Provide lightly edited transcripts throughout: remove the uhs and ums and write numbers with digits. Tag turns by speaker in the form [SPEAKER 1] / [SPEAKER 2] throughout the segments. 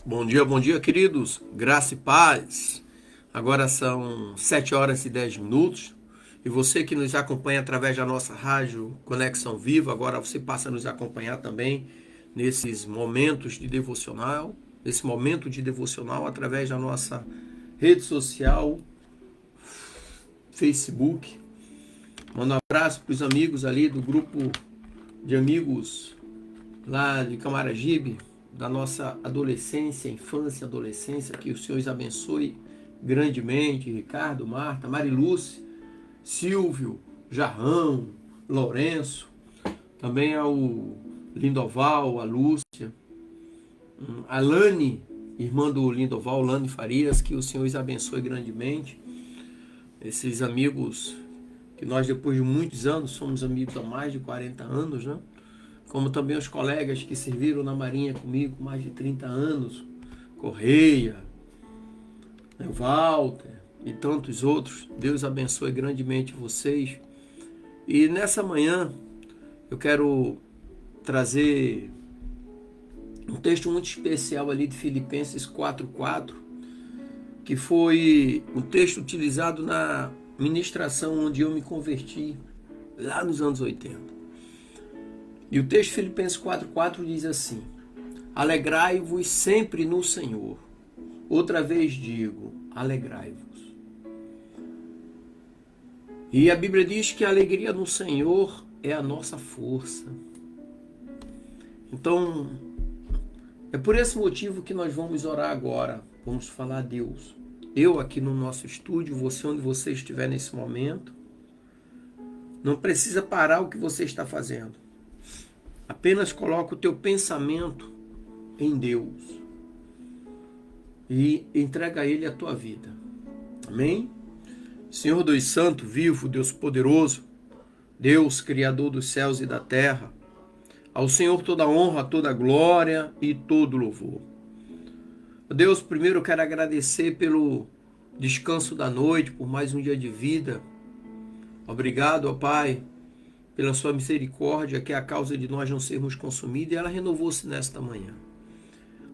[SPEAKER 1] Bom dia, queridos. Graça e paz. Agora são 7 horas e 10 minutos. E você que nos acompanha através da nossa rádio Conexão Viva, agora você passa a nos acompanhar também nesses momentos de devocional, nesse momento de devocional através da nossa rede social, Facebook. Manda um abraço para os amigos ali do grupo de amigos lá de Camaragibe, da nossa adolescência, infância, adolescência, que o Senhor os abençoe grandemente. Ricardo, Marta, Marilúcia, Silvio, Jarrão, Lourenço, também ao Lindoval, a Lúcia, a Lani, irmã do Lindoval, Lani Farias, que o Senhor os abençoe grandemente. Esses amigos que nós, depois de muitos anos, somos amigos há mais de 40 anos, né? Como também os colegas que serviram na Marinha comigo mais de 30 anos, Correia, Walter e tantos outros. Deus abençoe grandemente vocês. E nessa manhã eu quero trazer um texto muito especial ali de Filipenses 4:4, que foi um texto utilizado na ministração onde eu me converti lá nos anos 80. E o texto de Filipenses 4:4 diz assim: alegrai-vos sempre no Senhor. Outra vez digo, alegrai-vos. E a Bíblia diz que a alegria no Senhor é a nossa força. Então, é por esse motivo que nós vamos orar agora. Vamos falar a Deus. Eu aqui no nosso estúdio, você onde você estiver nesse momento, não precisa parar o que você está fazendo. Apenas coloca o teu pensamento em Deus e entrega a Ele a tua vida. Amém? Senhor Deus Santo, vivo, Deus poderoso, Deus Criador dos céus e da terra, ao Senhor toda honra, toda glória e todo louvor. Deus, primeiro eu quero agradecer pelo descanso da noite, por mais um dia de vida. Obrigado, ó Pai, pela sua misericórdia, que é a causa de nós não sermos consumidos, e ela renovou-se nesta manhã.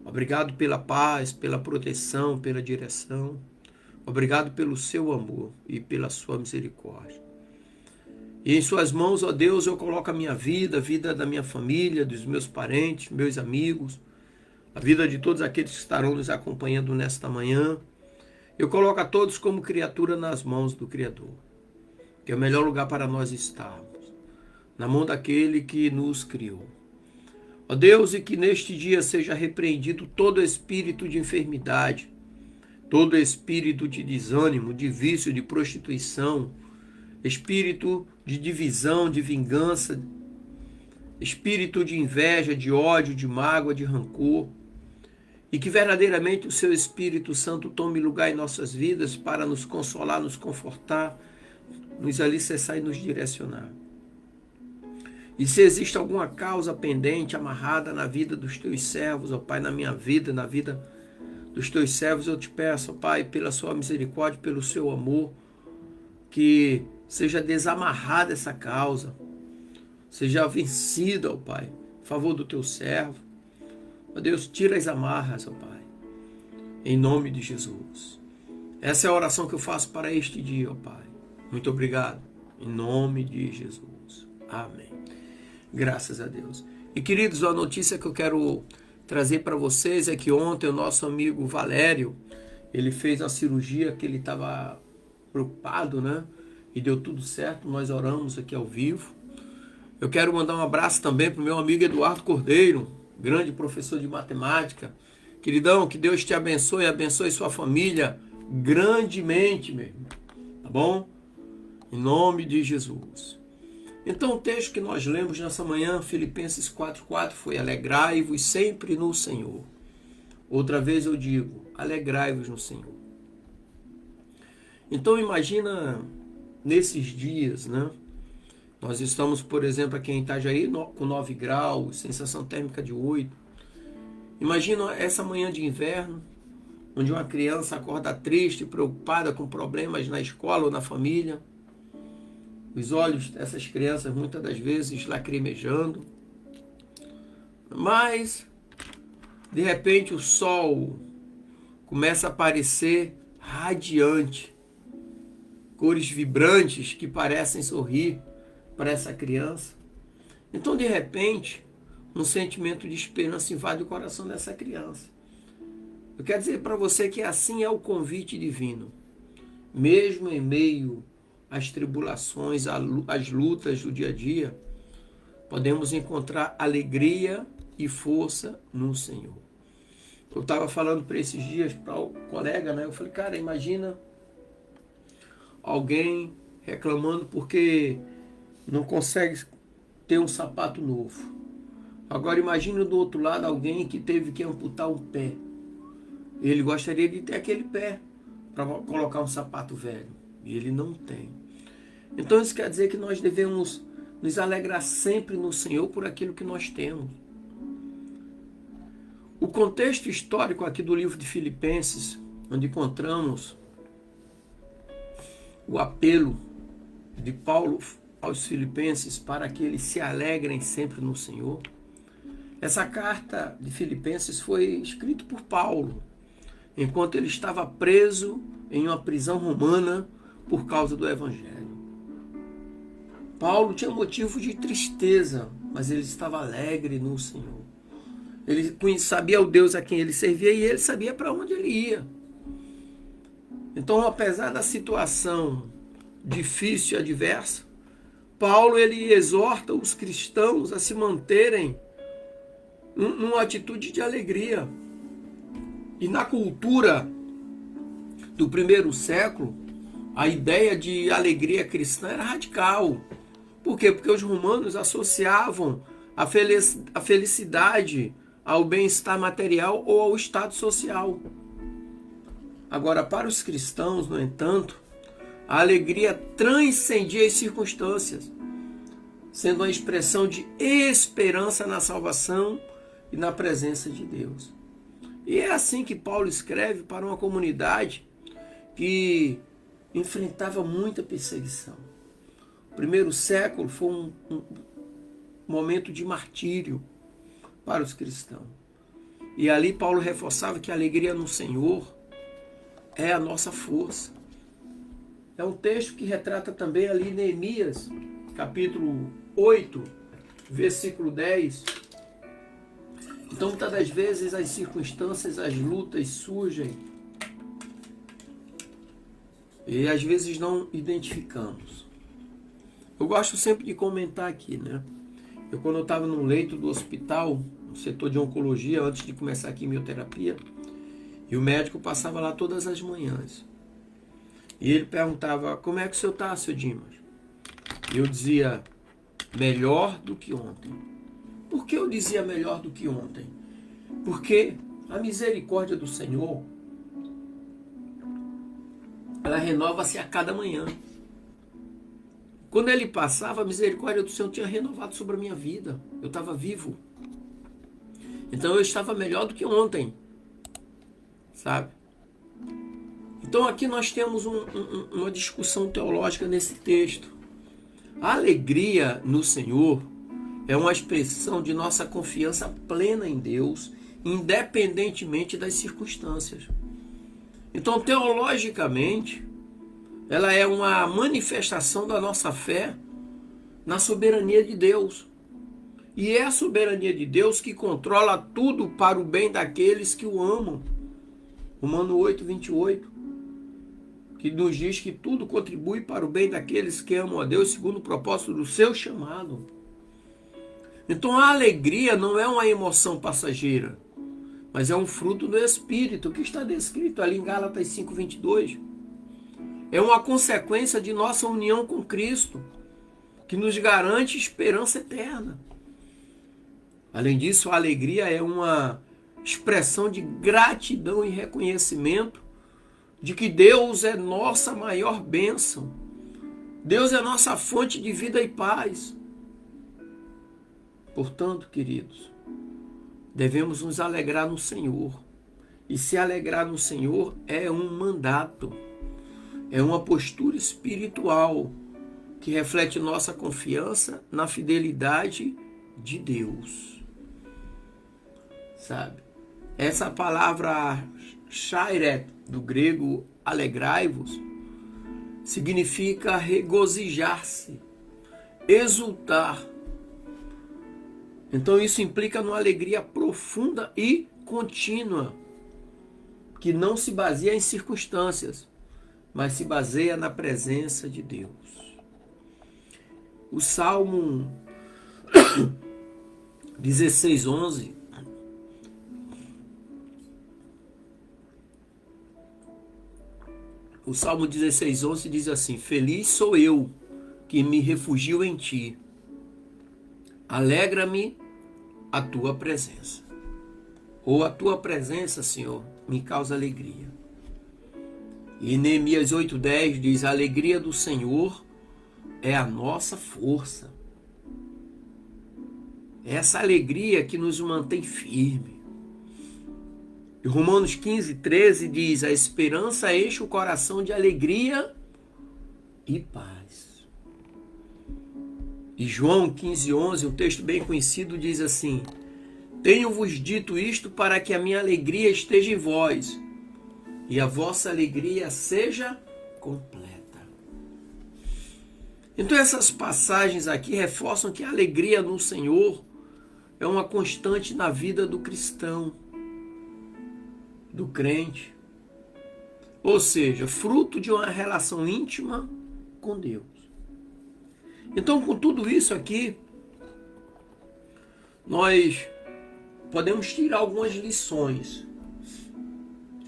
[SPEAKER 1] Obrigado pela paz, pela proteção, pela direção. Obrigado pelo seu amor e pela sua misericórdia. E em suas mãos, ó Deus, eu coloco a minha vida, a vida da minha família, dos meus parentes, meus amigos, a vida de todos aqueles que estarão nos acompanhando nesta manhã. Eu coloco a todos como criatura nas mãos do Criador, que é o melhor lugar para nós estarmos, na mão daquele que nos criou. Ó Deus, e que neste dia seja repreendido todo espírito de enfermidade, todo espírito de desânimo, de vício, de prostituição, espírito de divisão, de vingança, espírito de inveja, de ódio, de mágoa, de rancor, e que verdadeiramente o seu Espírito Santo tome lugar em nossas vidas para nos consolar, nos confortar, nos alicerçar e nos direcionar. E se existe alguma causa pendente, amarrada na vida dos teus servos, ó Pai, na minha vida, na vida dos teus servos, eu te peço, ó Pai, pela sua misericórdia, pelo seu amor, que seja desamarrada essa causa, seja vencida, ó Pai, em favor do teu servo. Ó Deus, tira as amarras, ó Pai, em nome de Jesus. Essa é a oração que eu faço para este dia, ó Pai. Muito obrigado, em nome de Jesus. Amém. Graças a Deus. E queridos, a notícia que eu quero trazer para vocês é que ontem o nosso amigo Valério, ele fez uma cirurgia que ele estava preocupado, né? E deu tudo certo, nós oramos aqui ao vivo. Eu quero mandar um abraço também para o meu amigo Eduardo Cordeiro, grande professor de matemática. Queridão, que Deus te abençoe, abençoe sua família grandemente, meu irmão. Tá bom? Em nome de Jesus. Então o texto que nós lemos nessa manhã, Filipenses 4:4, foi: alegrai-vos sempre no Senhor. Outra vez eu digo, alegrai-vos no Senhor. Então imagina nesses dias, né? Nós estamos, por exemplo, aqui em Itajaí com 9 graus, sensação térmica de 8. Imagina essa manhã de inverno, onde uma criança acorda triste, preocupada com problemas na escola ou na família. Os olhos dessas crianças muitas das vezes lacrimejando. Mas De repente o sol começa a aparecer radiante, cores vibrantes que parecem sorrir para essa criança. Então, de repente, um sentimento de esperança invade o coração dessa criança. Eu quero dizer para você que assim é o convite divino. Mesmo em meio às tribulações, às lutas do dia a dia, podemos encontrar alegria e força no Senhor. Eu estava falando para esses dias para o colega, né? Eu falei, cara, imagina alguém reclamando porque não consegue ter um sapato novo. Agora imagina do outro lado alguém que teve que amputar um pé. Ele gostaria de ter aquele pé para colocar um sapato velho. E ele não tem. Então isso quer dizer que nós devemos nos alegrar sempre no Senhor por aquilo que nós temos. O contexto histórico aqui do livro de Filipenses, onde encontramos o apelo de Paulo aos filipenses para que eles se alegrem sempre no Senhor. Essa carta de Filipenses foi escrita por Paulo, enquanto ele estava preso em uma prisão romana por causa do Evangelho. Paulo tinha motivo de tristeza, mas ele estava alegre no Senhor. Ele sabia o Deus a quem ele servia e ele sabia para onde ele ia. Então, apesar da situação difícil e adversa, Paulo ele exorta os cristãos a se manterem numa atitude de alegria. E na cultura do primeiro século, a ideia de alegria cristã era radical. Por quê? Porque os romanos associavam a felicidade ao bem-estar material ou ao estado social. Agora, para os cristãos, no entanto, a alegria transcendia as circunstâncias, sendo uma expressão de esperança na salvação e na presença de Deus. E é assim que Paulo escreve para uma comunidade que enfrentava muita perseguição. O primeiro século foi um momento de martírio para os cristãos. E ali Paulo reforçava que a alegria no Senhor é a nossa força. É um texto que retrata também ali Neemias, capítulo 8, versículo 10. Então, muitas das vezes, as circunstâncias, as lutas surgem e às vezes não identificamos. Eu gosto sempre de comentar aqui, né? Quando eu estava no leito do hospital, no setor de oncologia, antes de começar a quimioterapia, e o médico passava lá todas as manhãs. E ele perguntava, como é que o senhor está, seu Dimas? E eu dizia, melhor do que ontem. Por que eu dizia melhor do que ontem? Porque a misericórdia do Senhor, ela renova-se a cada manhã. Quando ele passava, a misericórdia do Senhor tinha renovado sobre a minha vida. Eu estava vivo. Então eu estava melhor do que ontem. Sabe? Então aqui nós temos uma discussão teológica nesse texto. A alegria no Senhor é uma expressão de nossa confiança plena em Deus, independentemente das circunstâncias. Então, teologicamente, ela é uma manifestação da nossa fé na soberania de Deus. E é a soberania de Deus que controla tudo para o bem daqueles que o amam. Romanos 8, 28, que nos diz que tudo contribui para o bem daqueles que amam a Deus segundo o propósito do seu chamado. Então a alegria não é uma emoção passageira, mas é um fruto do Espírito, que está descrito ali em Gálatas 5, 22. É uma consequência de nossa união com Cristo, que nos garante esperança eterna. Além disso, a alegria é uma expressão de gratidão e reconhecimento de que Deus é nossa maior bênção. Deus é nossa fonte de vida e paz. Portanto, queridos, devemos nos alegrar no Senhor. E se alegrar no Senhor é um mandato, é uma postura espiritual que reflete nossa confiança na fidelidade de Deus. Sabe? Essa palavra chairet, do grego alegrai-vos, significa regozijar-se, exultar. Então isso implica numa alegria profunda e contínua, que não se baseia em circunstâncias, mas se baseia na presença de Deus. O Salmo 16:11 O Salmo 16:11 diz assim: Feliz sou eu que me refugio em ti. Alegra-me a tua presença. Ou a tua presença, Senhor, me causa alegria. E Neemias 8:10 diz: a alegria do Senhor é a nossa força. É essa alegria que nos mantém firme. E Romanos 15:13 diz: a esperança enche o coração de alegria e paz. E João 15:11, um texto bem conhecido, diz assim: tenho-vos dito isto para que a minha alegria esteja em vós e a vossa alegria seja completa. Então essas passagens aqui reforçam que a alegria no Senhor é uma constante na vida do cristão, do crente. Ou seja, fruto de uma relação íntima com Deus. Então, com tudo isso aqui, nós podemos tirar algumas lições.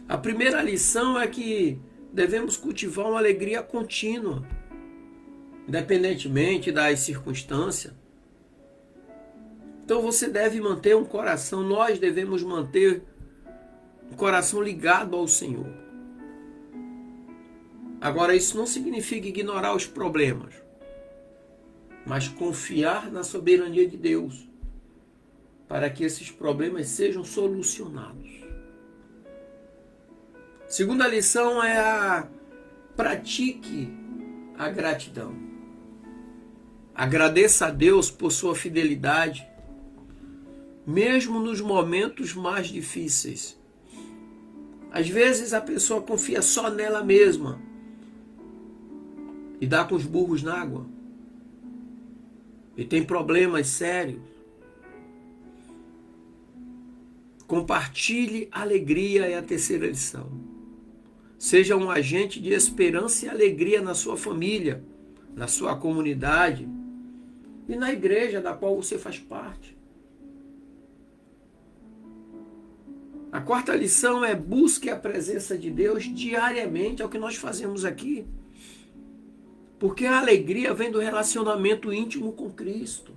[SPEAKER 1] A primeira lição é que devemos cultivar uma alegria contínua, independentemente das circunstâncias. Então você deve manter um coração, nós devemos manter um coração ligado ao Senhor. Agora, isso não significa ignorar os problemas, mas confiar na soberania de Deus, para que esses problemas sejam solucionados. Segunda lição é pratique a gratidão. Agradeça a Deus por sua fidelidade, mesmo nos momentos mais difíceis. Às vezes a pessoa confia só nela mesma e dá com os burros na água. E tem problemas sérios. Compartilhe alegria é a terceira lição. Seja um agente de esperança e alegria na sua família, na sua comunidade e na igreja da qual você faz parte. A quarta lição é busque a presença de Deus diariamente, é o que nós fazemos aqui. Porque a alegria vem do relacionamento íntimo com Cristo.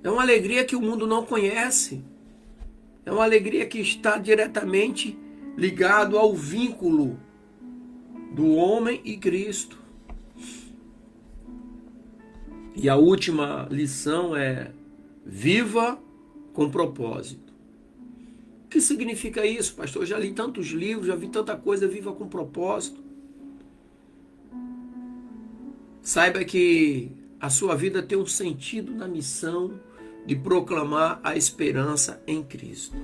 [SPEAKER 1] É uma alegria que o mundo não conhece. É uma alegria que está diretamente ligado ao vínculo do homem e Cristo. E a última lição é: viva com propósito. O que significa isso, pastor? Eu já li tantos livros, já vi tanta coisa. Viva com propósito. Saiba que a sua vida tem um sentido na missão de proclamar a esperança em Cristo.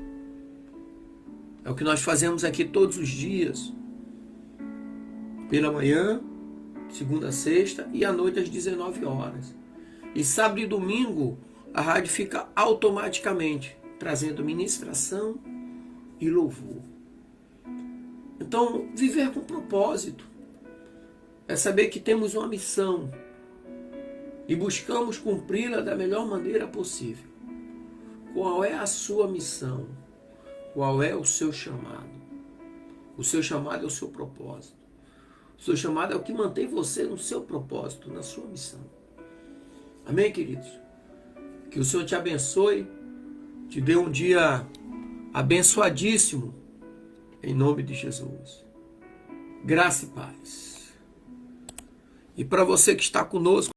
[SPEAKER 1] É o que nós fazemos aqui todos os dias. Pela manhã, segunda a sexta, e à noite às 19 horas. E sábado e domingo, a rádio fica automaticamente trazendo ministração e louvor. Então, viver com propósito é saber que temos uma missão e buscamos cumpri-la da melhor maneira possível. Qual é a sua missão? Qual é o seu chamado? O seu chamado é o seu propósito. O seu chamado é o que mantém você no seu propósito, na sua missão. Amém, queridos? Que o Senhor te abençoe, te dê um dia abençoadíssimo, em nome de Jesus. Graça e paz. E para você que está conosco,